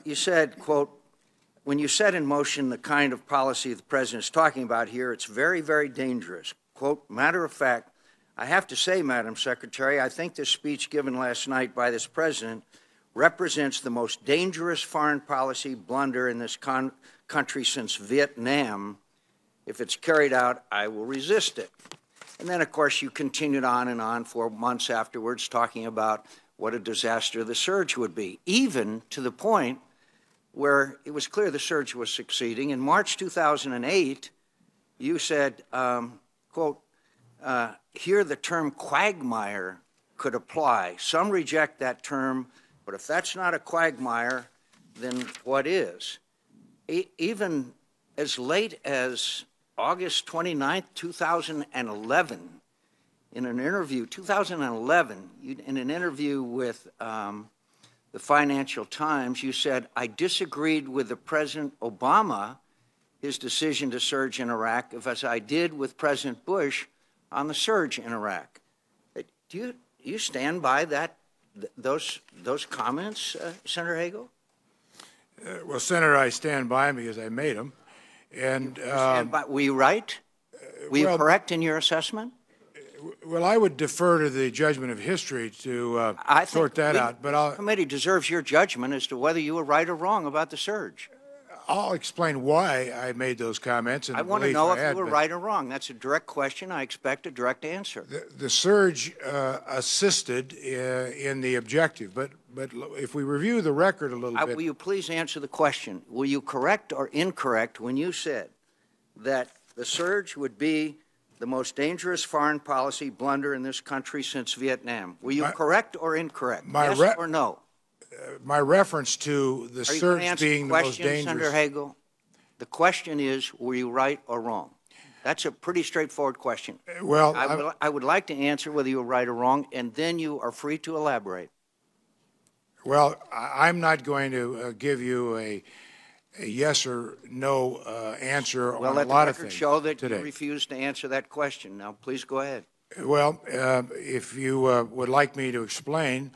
You said, quote, when you set in motion the kind of policy the President is talking about here, it's very, very dangerous. Quote, matter of fact, I have to say, Madam Secretary, I think this speech given last night by this President represents the most dangerous foreign policy blunder in this country since Vietnam. If it's carried out, I will resist it. And then, of course, you continued on and on for months afterwards talking about what a disaster the surge would be, even to the point where it was clear the surge was succeeding. In March 2008, you said, quote, here the term quagmire could apply. Some reject that term, but if that's not a quagmire, then what is? Even as late as August 29th, 2011, in an interview, 2011, in an interview with the Financial Times, you said, I disagreed with the President Obama, his decision to surge in Iraq, as I did with President Bush on the surge in Iraq. Do you stand by that, those comments, Senator Hagel? Well, Senator, I stand by them because I made them. And were you right? Were you correct in your assessment? Well, I would defer to the judgment of history to sort that out. But the committee deserves your judgment as to whether you were right or wrong about the surge. I'll explain why I made those comments. And I want to know if you were right or wrong. That's a direct question. I expect a direct answer. The surge assisted in the objective, but if we review the record a little bit. Will you please answer the question? Were you correct or incorrect when you said that the surge would be the most dangerous foreign policy blunder in this country since Vietnam? Were you correct or incorrect? Yes or no? My reference to the surge being the most dangerous. Senator Hagel, the question is, were you right or wrong? That's a pretty straightforward question. Well, I would like to answer whether you were right or wrong, and then you are free to elaborate. Well, I'm not going to give you a yes or no answer on a lot of things. Well, let the record show that you refused to answer that question. Now, please go ahead. Well, if you would like me to explain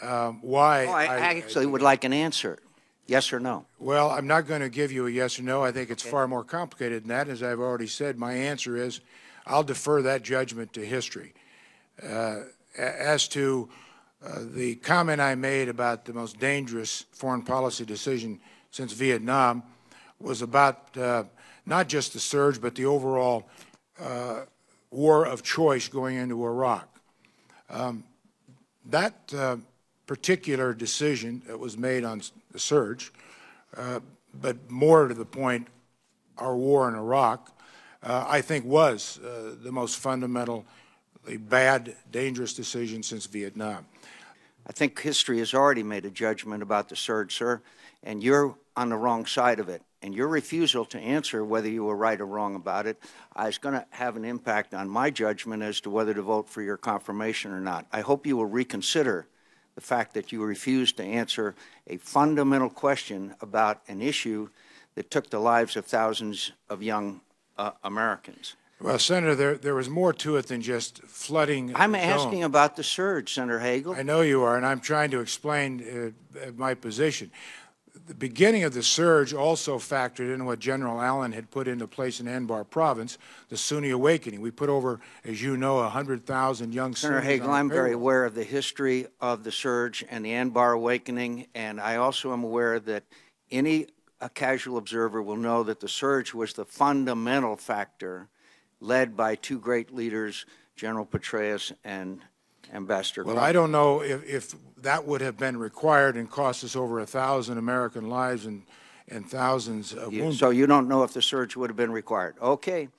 why. I actually would like an answer, yes or no. Well, I'm not going to give you a yes or no. I think it's far more complicated than that. As I've already said, my answer is I'll defer that judgment to history. As to the comment I made about the most dangerous foreign policy decision since Vietnam was about not just the surge, but the overall war of choice going into Iraq. That particular decision that was made on the surge, but more to the point, our war in Iraq, I think was the most fundamentally bad, dangerous decision since Vietnam. I think history has already made a judgment about the surge, sir, and you're on the wrong side of it. And your refusal to answer whether you were right or wrong about it is going to have an impact on my judgment as to whether to vote for your confirmation or not. I hope you will reconsider the fact that you refused to answer a fundamental question about an issue that took the lives of thousands of young Americans. Well, Senator, there was more to it than just flooding. I'm asking about the surge, Senator Hagel. I know you are, and I'm trying to explain my position. The beginning of the surge also factored in what General Allen had put into place in Anbar province, the Sunni awakening. We put over, as you know, 100,000 young Sunnis. Senator Hagel, I'm very aware of the history of the surge and the Anbar awakening, and I also am aware that any casual observer will know that the surge was the fundamental factor led by two great leaders, General Petraeus and Ambassador Well, I don't know if that would have been required and cost us over 1,000 American lives and thousands of wounded. So you don't know if the surge would have been required. Okay.